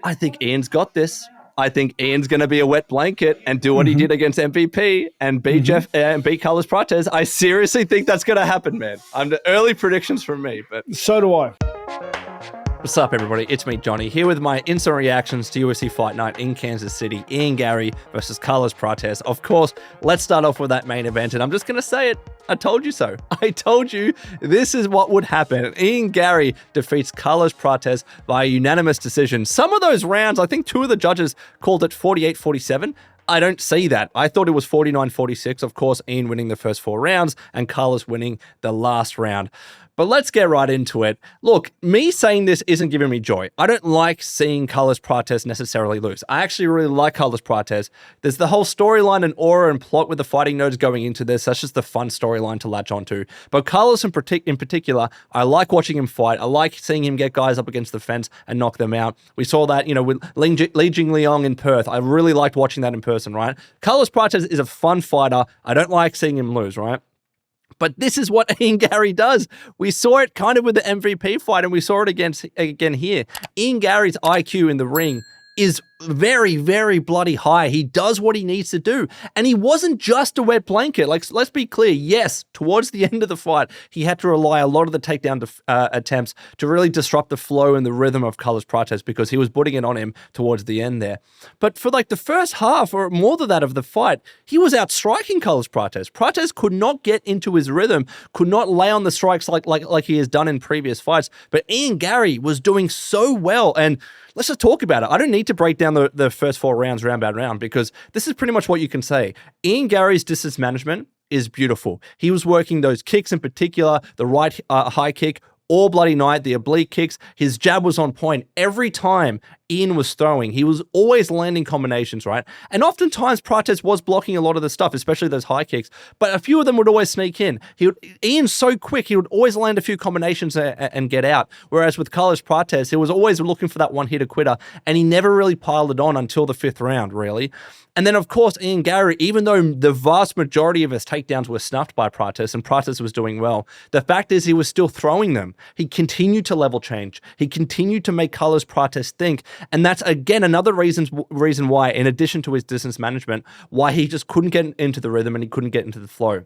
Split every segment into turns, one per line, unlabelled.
I think Ian's got this. I think Ian's going to be a wet blanket and do what he did against MVP and beat Jeff and beat Carlos Prates. I seriously think that's going to happen, man. I'm the early predictions from me, but
so do I.
What's up, everybody? It's me, Johnny, here with my instant reactions to UFC Fight Night in Kansas City. Ian Garry versus Carlos Prates. Of course, let's start off with that main event, and I'm just going to say it. I told you so. I told you this is what would happen. Ian Garry defeats Carlos Prates by a unanimous decision. Some of those rounds, I think two of the judges called it 48-47. I don't see that. I thought it was 49-46. Of course, Ian winning the first 4 rounds and Carlos winning the last round. But let's get right into it. Look, me saying this isn't giving me joy. I don't like seeing Carlos Prates necessarily lose. I actually really like Carlos Prates. There's the whole storyline and aura and plot with the fighting nerds going into this. That's just the fun storyline to latch onto. But Carlos in particular, I like watching him fight. I like seeing him get guys up against the fence and knock them out. We saw that, with Li Jingliang in Perth. I really liked watching that in person, right? Carlos Prates is a fun fighter. I don't like seeing him lose, right? But this is what Ian Garry does. We saw it kind of with the MVP fight, and we saw it again here. Ian Garry's IQ in the ring is very, very bloody high. He does what he needs to do. And he wasn't just a wet blanket. Like, let's be clear. Yes, towards the end of the fight, he had to rely a lot of the takedown attempts to really disrupt the flow and the rhythm of Carlos Prates because he was putting it on him towards the end there. But for like the first half or more than that of the fight, he was outstriking Carlos Prates. Prates could not get into his rhythm, could not lay on the strikes like he has done in previous fights. But Ian Garry was doing so well. And let's just talk about it. I don't need to break down the first 4 rounds round by round because this is pretty much what you can say. Ian Garry's distance management is beautiful. He was working those kicks in particular, the right high kick, all bloody night, the oblique kicks. His jab was on point every time Ian was throwing. He was always landing combinations, right? And oftentimes Prates was blocking a lot of the stuff, especially those high kicks, but a few of them would always sneak in. Ian's so quick, he would always land a few combinations and get out. Whereas with Carlos Prates, he was always looking for that one-hitter quitter, and he never really piled it on until the 5th round, really. And then, of course, Ian Garry, even though the vast majority of his takedowns were snuffed by Prates, and Prates was doing well, the fact is he was still throwing them. He continued to level change. He continued to make Carlos Prates think. And that's, again, another reason why, in addition to his distance management, why he just couldn't get into the rhythm and he couldn't get into the flow.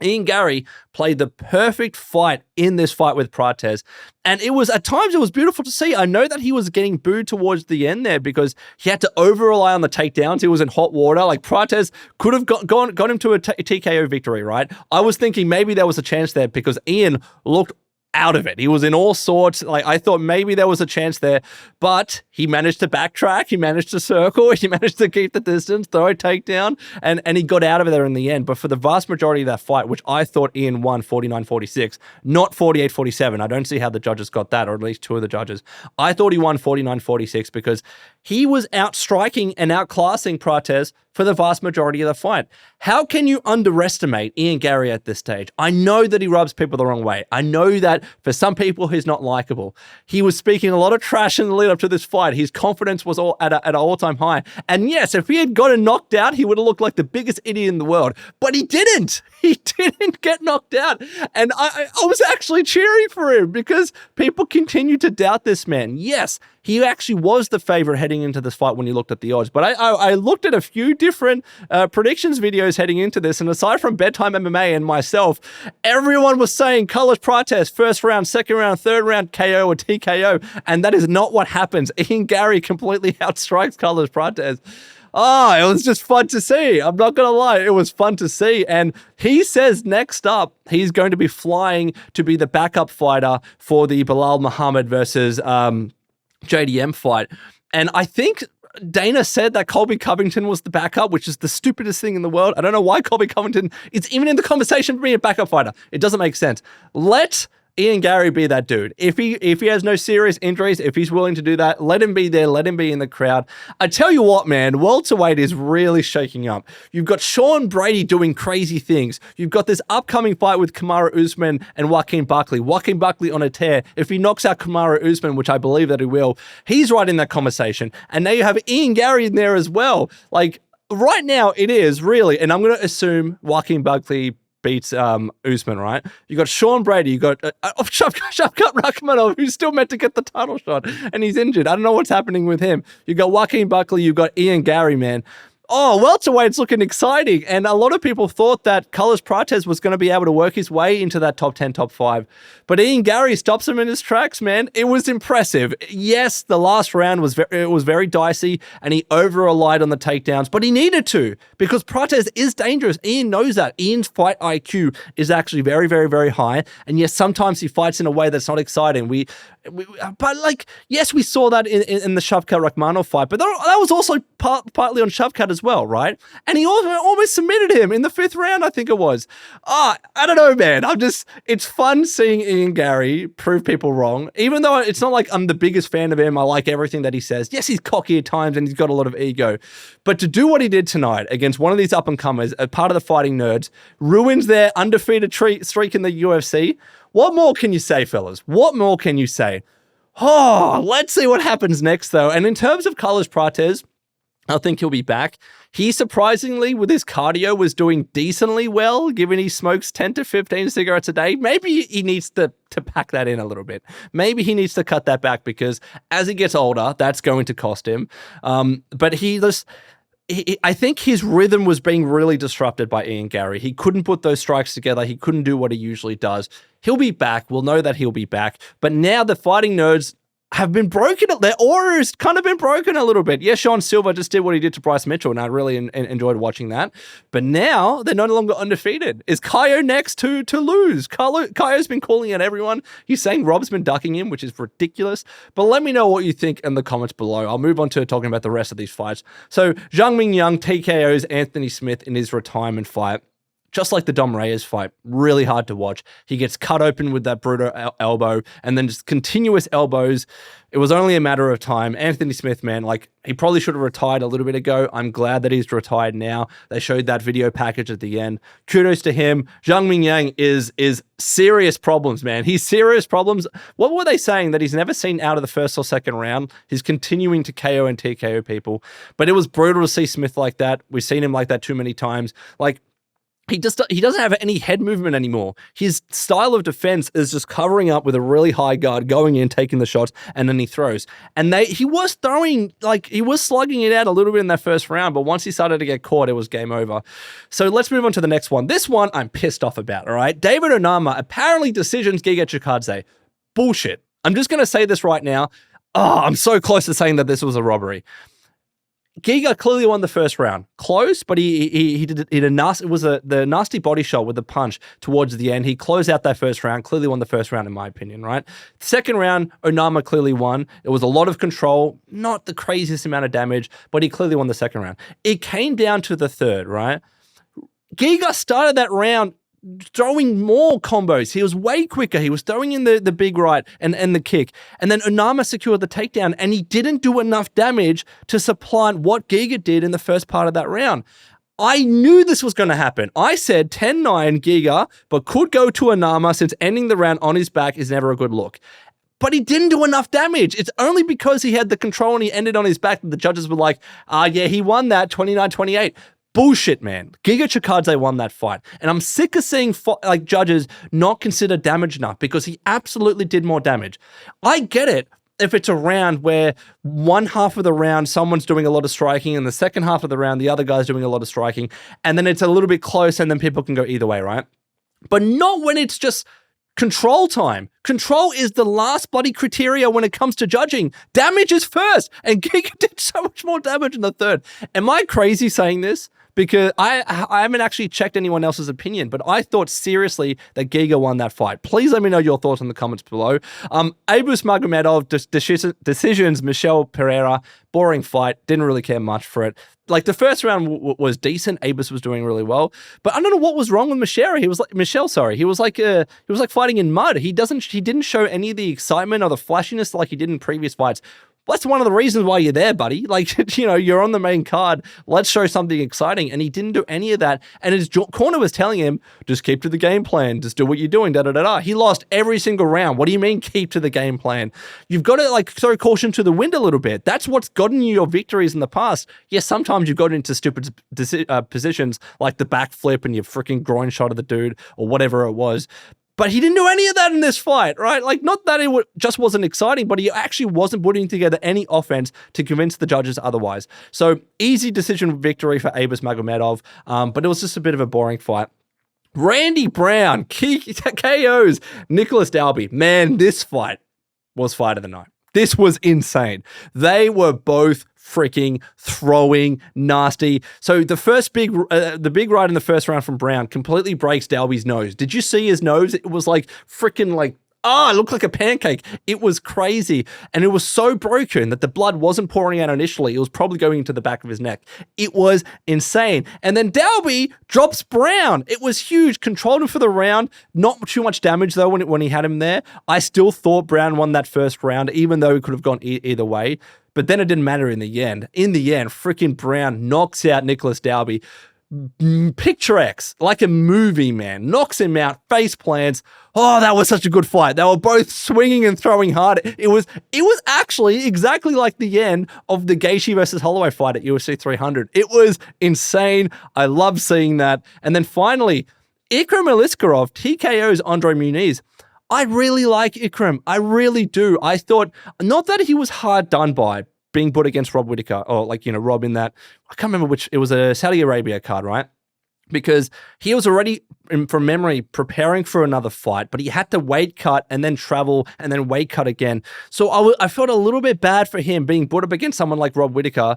Ian Garry played the perfect fight in this fight with Prates. And at times it was beautiful to see. I know that he was getting booed towards the end there because he had to over-rely on the takedowns. He was in hot water. Like, Prates could have got him to a TKO victory, right? I was thinking maybe there was a chance there because Ian looked out of it. He was in all sorts. Like, I thought maybe there was a chance there, but he managed to backtrack. He managed to circle. He managed to keep the distance, throw a takedown, and he got out of there in the end. But for the vast majority of that fight, which I thought Ian won 49-46, not 48-47. I don't see how the judges got that, or at least 2 of the judges. I thought he won 49-46 because he was outstriking and outclassing Prates for the vast majority of the fight. How can you underestimate Ian Garry at this stage? I know that he rubs people the wrong way. I know that for some people, he's not likable. He was speaking a lot of trash in the lead up to this fight. His confidence was at an all-time high. And yes, if he had gotten knocked out, he would have looked like the biggest idiot in the world. But he didn't. He didn't get knocked out. And I was actually cheering for him because people continue to doubt this man. Yes, he actually was the favorite heading into this fight when you looked at the odds. But I looked at a few different predictions videos heading into this, and aside from Bedtime MMA and myself, everyone was saying Carlos Prates, first round, second round, third round, KO or TKO, and that is not what happens. Ian Garry completely outstrikes Carlos Prates. It was just fun to see. I'm not going to lie. It was fun to see. And he says next up, he's going to be flying to be the backup fighter for the Belal Muhammad versus JDM fight. And I think Dana said that Colby Covington was the backup, which is the stupidest thing in the world. I don't know why Colby Covington is even in the conversation for being a backup fighter. It doesn't make sense. Let Ian Garry be that dude. If he has no serious injuries, if he's willing to do that, let him be there, let him be in the crowd. I tell you what, man, welterweight is really shaking up. You've got Sean Brady doing crazy things. You've got this upcoming fight with Kamaru Usman and Joaquin Buckley. Joaquin Buckley on a tear. If he knocks out Kamaru Usman, which I believe that he will, he's right in that conversation. And now you have Ian Garry in there as well. Like, right now it is really, and I'm going to assume Joaquin Buckley beats Usman, right? You got Sean Brady, you got Shavkat Rakhmonov, who's still meant to get the title shot, and he's injured. I don't know what's happening with him. You got Joaquin Buckley, you got Ian Garry, man. Oh, welterweight's looking exciting. And a lot of people thought that Carlos Prates was going to be able to work his way into that top 10, top 5. But Ian Garry stops him in his tracks, man. It was impressive. Yes, the last round was very dicey, and he over-relied on the takedowns, but he needed to, because Prates is dangerous. Ian knows that. Ian's fight IQ is actually very, very, very high. And yes, sometimes he fights in a way that's not exciting. But yes, we saw that in the Shavkat Rakhmonov fight, but that was also partly on Shavkat as well, right? And he almost submitted him in the 5th round, I think it was. I don't know, man. It's fun seeing Ian Garry prove people wrong, even though it's not like I'm the biggest fan of him. I like everything that he says. Yes, he's cocky at times and he's got a lot of ego, but to do what he did tonight against one of these up-and-comers, a part of the Fighting Nerds, ruins their undefeated streak in the UFC. What more can you say, fellas? What more can you say? Oh, let's see what happens next, though. And in terms of Carlos Prates, I think he'll be back. He surprisingly, with his cardio, was doing decently well, given he smokes 10 to 15 cigarettes a day. Maybe he needs to pack that in a little bit. Maybe he needs to cut that back, because as he gets older, that's going to cost him. But I think his rhythm was being really disrupted by Ian Garry. He couldn't put those strikes together. He couldn't do what he usually does. He'll be back. We'll know that he'll be back. But now the Fighting Nerds have been broken. Their aura has kind of been broken a little bit. Yeah, Sean Silva just did what he did to Bryce Mitchell, and I really enjoyed watching that. But now they're no longer undefeated. Is Kaio next to lose? Kaio's been calling out everyone. He's saying Rob's been ducking him, which is ridiculous. But let me know what you think in the comments below. I'll move on to talking about the rest of these fights. So Zhang Mingyang TKOs Anthony Smith in his retirement fight. Just like the Dom Reyes fight, really hard to watch. He gets cut open with that brutal elbow, and then just continuous elbows. It was only a matter of time. Anthony Smith, man, he probably should have retired a little bit ago. I'm glad that he's retired now. They showed that video package at the end. Kudos to him. Zhang Mingyang is serious problems, man. He's serious problems. What were they saying? That he's never seen out of the first or second round? He's continuing to KO and TKO people. But it was brutal to see Smith like that. We've seen him like that too many times. He doesn't have any head movement anymore. His style of defense is just covering up with a really high guard, going in, taking the shots, and then he throws. And he was throwing, he was slugging it out a little bit in that first round, but once he started to get caught, it was game over. So let's move on to the next one. This one I'm pissed off about, all right? David Onama apparently decisions Giga Chikadze. Bullshit. I'm just going to say this right now. Oh, I'm so close to saying that this was a robbery. Giga clearly won the first round. Close, but he did a nasty. It was the nasty body shot with the punch towards the end. He closed out that first round. Clearly won the first round, in my opinion, right? Second round, Onama clearly won. It was a lot of control, not the craziest amount of damage, but he clearly won the second round. It came down to the third, right? Giga started that round throwing more combos. He was way quicker. He was throwing in the big right and the kick. And then Onama secured the takedown, and he didn't do enough damage to supplant what Giga did in the first part of that round. I knew this was going to happen. I said 10-9 Giga, but could go to Onama, since ending the round on his back is never a good look. But he didn't do enough damage. It's only because he had the control and he ended on his back that the judges were like, yeah, he won that 29-28. Bullshit, man. Giga Chikadze won that fight. And I'm sick of seeing judges not consider damage enough, because he absolutely did more damage. I get it if it's a round where one half of the round someone's doing a lot of striking, and the second half of the round the other guy's doing a lot of striking, and then it's a little bit close and then people can go either way, right? But not when it's just control time. Control is the last bloody criteria when it comes to judging. Damage is first, and Giga did so much more damage in the third. Am I crazy saying this? Because I haven't actually checked anyone else's opinion, but I thought seriously that Giga won that fight. Please let me know your thoughts in the comments below. Abus Magomedov, decisions, Michel Pereira, boring fight. Didn't really care much for it. The first round was decent. Abus was doing really well, but I don't know what was wrong with Michel. He was like fighting in mud. He didn't show any of the excitement or the flashiness like he did in previous fights. that's one of the reasons why you're there, buddy. Like, you know, you're on the main card. Let's show something exciting. And he didn't do any of that. And his corner was telling him, just keep to the game plan. Just do what you're doing. He lost every single round. What do you mean keep to the game plan? You've got to like throw caution to the wind a little bit. That's what's gotten you your victories in the past. Yes, sometimes you've got into stupid positions like the backflip and your freaking groin shot of the dude or whatever it was. But he didn't do any of that in this fight, right? Like, not that it just wasn't exciting, but he actually wasn't putting together any offense to convince the judges otherwise. So, easy decision victory for Abus Magomedov, but it was just a bit of a boring fight. Randy Brown KOs Nicolas Dalby. Man, this fight was fight of the night. This was insane. They were both freaking throwing nasty. So the big right in the first round from Brown completely breaks Dalby's nose. Did you see his nose? It was like freaking like, it looked like a pancake. It was crazy. And it was so broken that the blood wasn't pouring out initially. It was probably going into the back of his neck. It was insane. And then Dalby drops Brown. It was huge. Controlled him for the round. Not too much damage, though, when he had him there. I still thought Brown won that first round, even though he could have gone either way. But then it didn't matter in the end. In the end, freaking Brown knocks out Nicolas Dalby. Picture X, like a movie, man. Knocks him out, face plants. Oh, that was such a good fight. They were both swinging and throwing hard. It was actually exactly like the end of the Gaethje versus Holloway fight at UFC 300. It was insane. I love seeing that. And then finally, Ikram Aliskerov TKOs Andre Muniz. I really like Ikram. I really do. I thought, not that he was hard done by, being put against Rob Whittaker, or like, you know, Rob in that, I can't remember which, it was a Saudi Arabia card, right? Because he was already, from memory, preparing for another fight, but he had to weight cut and then travel and then weight cut again. So I felt a little bit bad for him being put up against someone like Rob Whittaker,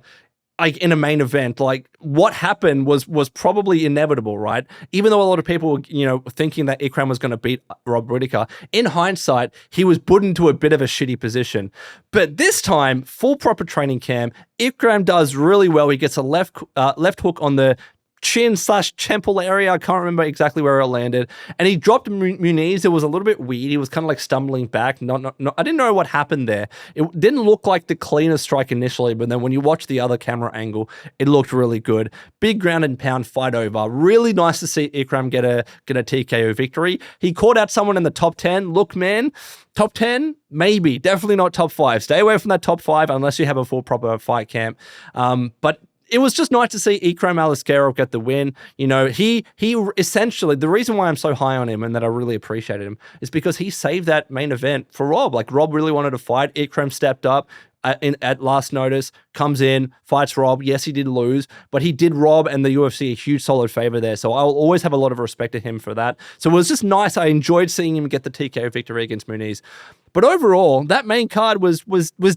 like in a main event. Like what happened was probably inevitable, right? Even though a lot of people were, you know, thinking that Ikram was going to beat Rob Whittaker, in hindsight, he was put into a bit of a shitty position. But this time, full proper training camp, Ikram does really well. He gets a left hook on the chin/temple area. I can't remember exactly where it landed. And he dropped Muniz. It was a little bit weird. He was kind of like stumbling back. Not, I didn't know what happened there. It didn't look like the cleanest strike initially, but then when you watch the other camera angle, it looked really good. Big ground and pound fight over. Really nice to see Ikram get a TKO victory. He caught out someone in the top 10. Look, man, top 10? Maybe. Definitely not top 5. Stay away from that top 5 unless you have a full proper fight camp. But it was just nice to see Ikram Aliskerov get the win. You know, he essentially, the reason why I'm so high on him and that I really appreciated him is because he saved that main event for Rob. Like, Rob really wanted to fight. Ikram stepped up at last notice, comes in, fights Rob. Yes, he did lose, but he did Rob and the UFC a huge solid favor there. So I'll always have a lot of respect to him for that. So it was just nice. I enjoyed seeing him get the TKO victory against Muniz. But overall, that main card was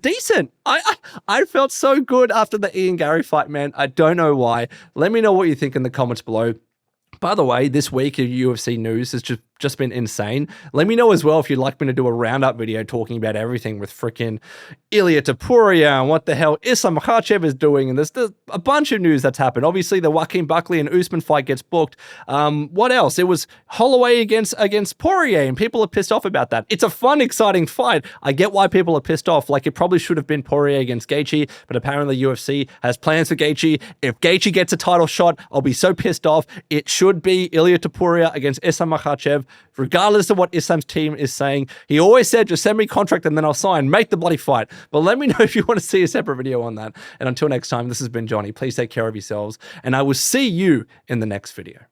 decent. I felt so good after the Ian Garry fight, man. I don't know why. Let me know what you think in the comments below. By the way, this week of UFC news has just been insane. Let me know as well if you'd like me to do a roundup video talking about everything with freaking Ilia Topuria and what the hell Islam Makhachev is doing. And there's a bunch of news that's happened. Obviously, the Joaquin Buckley and Usman fight gets booked. What else? It was Holloway against Poirier, and people are pissed off about that. It's a fun, exciting fight. I get why people are pissed off. Like, it probably should have been Poirier against Gaethje, but apparently UFC has plans for Gaethje. If Gaethje gets a title shot, I'll be so pissed off. It should be Ilia Topuria against Islam Makhachev, regardless of what Islam's team is saying. He always said, just send me a contract and then I'll sign. Make the bloody fight. But let me know if you want to see a separate video on that. And until next time, this has been Johnny. Please take care of yourselves, and I will see you in the next video.